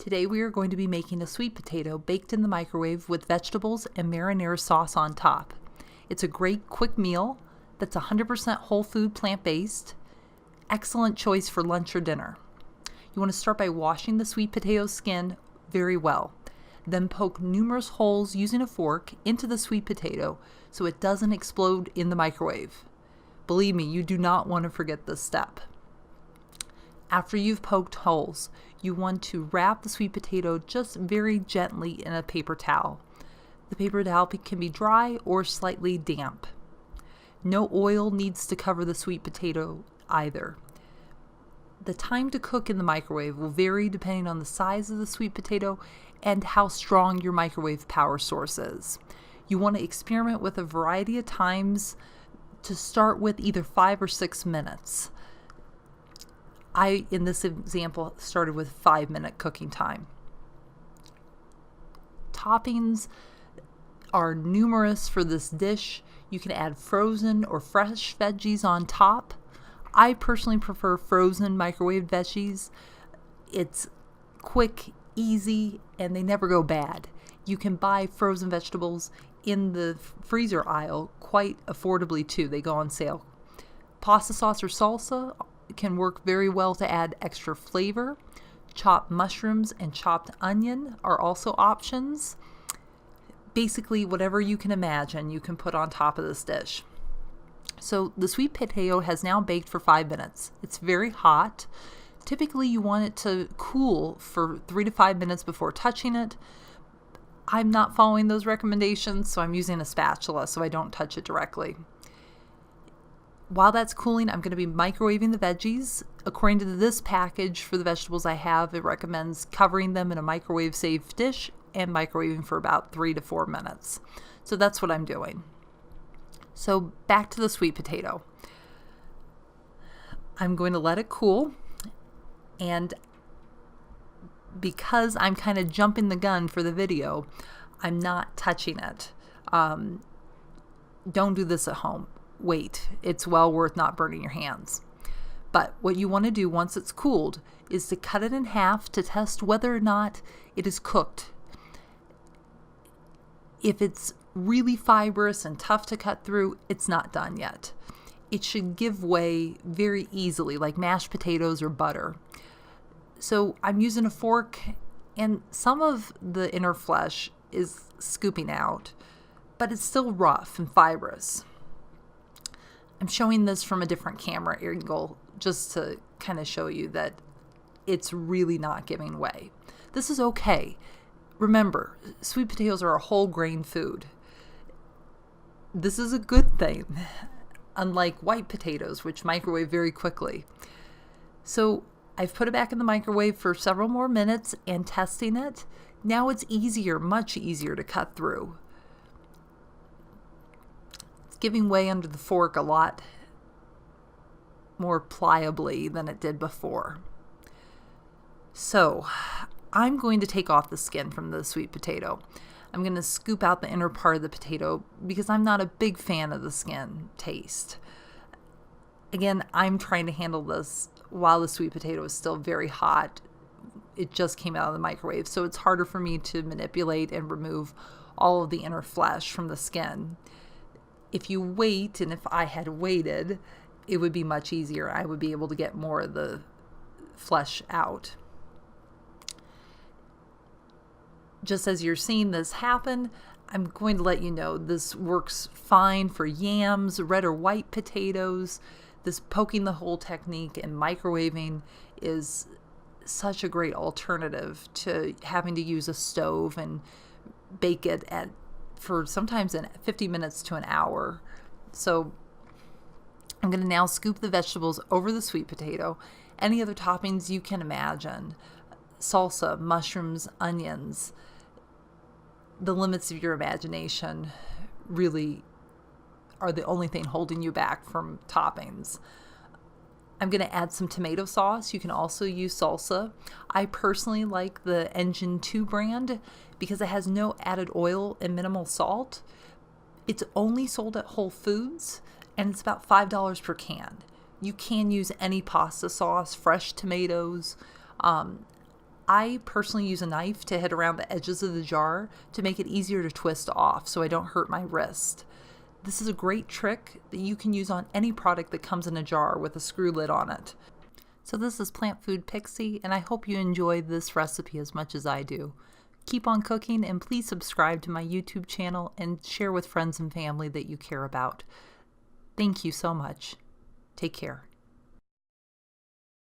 Today we are going to be making a sweet potato baked in the microwave with vegetables and marinara sauce on top. It's a great quick meal that's 100% whole food plant-based. Excellent choice for lunch or dinner. You want to start by washing the sweet potato skin very well. Then poke numerous holes using a fork into the sweet potato so it doesn't explode in the microwave. Believe me, you do not want to forget this step. After you've poked holes, you want to wrap the sweet potato just very gently in a paper towel. The paper towel can be dry or slightly damp. No oil needs to cover the sweet potato either. The time to cook in the microwave will vary depending on the size of the sweet potato and how strong your microwave power source is. You want to experiment with a variety of times to start with either 5 or 6 minutes. I, in this example, started with 5-minute cooking time. Toppings are numerous for this dish. You can add frozen or fresh veggies on top. I personally prefer frozen microwave veggies. It's quick, easy, and they never go bad. You can buy frozen vegetables in the freezer aisle quite affordably too. They go on sale. Pasta sauce or salsa can work very well to add extra flavor. Chopped mushrooms and chopped onion are also options. Basically, whatever you can imagine, you can put on top of this dish. So the sweet potato has now baked for 5 minutes. It's very hot. Typically, you want it to cool for 3 to 5 minutes before touching it. I'm not following those recommendations, so I'm using a spatula so I don't touch it directly. While that's cooling, I'm going to be microwaving the veggies. According to this package for the vegetables I have, it recommends covering them in a microwave-safe dish and microwaving for about 3 to 4 minutes. So that's what I'm doing. So back to the sweet potato. I'm going to let it cool, and because I'm kind of jumping the gun for the video, I'm not touching it. Don't do this at home. Wait, it's well worth not burning your hands. But what you want to do once it's cooled is to cut it in half to test whether or not it is cooked. If it's really fibrous and tough to cut through, it's not done yet. It should give way very easily, like mashed potatoes or butter. So I'm using a fork, and some of the inner flesh is scooping out, but it's still rough and fibrous. I'm showing this from a different camera angle just to kind of show you that it's really not giving way. This is okay. Remember, sweet potatoes are a whole grain food. This is a good thing, unlike white potatoes, which microwave very quickly. So I've put it back in the microwave for several more minutes and testing it. Now it's easier, much easier to cut through. It's giving way under the fork a lot more pliably than it did before. So I'm going to take off the skin from the sweet potato. I'm going to scoop out the inner part of the potato because I'm not a big fan of the skin taste. Again, I'm trying to handle this while the sweet potato is still very hot. It just came out of the microwave, so it's harder for me to manipulate and remove all of the inner flesh from the skin. If you wait, and if I had waited, it would be much easier. I would be able to get more of the flesh out. Just as you're seeing this happen, I'm going to let you know this works fine for yams, red or white potatoes. This poking the hole technique and microwaving is such a great alternative to having to use a stove and bake it for sometimes in 50 minutes to an hour. So I'm going to now scoop the vegetables over the sweet potato. Any other toppings you can imagine. Salsa, mushrooms, onions. The limits of your imagination really are the only thing holding you back from toppings. I'm going to add some tomato sauce. You can also use salsa. I personally like the Engine 2 brand because it has no added oil and minimal salt. It's only sold at Whole Foods, and it's about $5 per can. You can use any pasta sauce, fresh tomatoes. I personally use a knife to hit around the edges of the jar to make it easier to twist off so I don't hurt my wrist. This is a great trick that you can use on any product that comes in a jar with a screw lid on it. So this is Plant Food Pixie, and I hope you enjoy this recipe as much as I do. Keep on cooking, and please subscribe to my YouTube channel and share with friends and family that you care about. Thank you so much. Take care.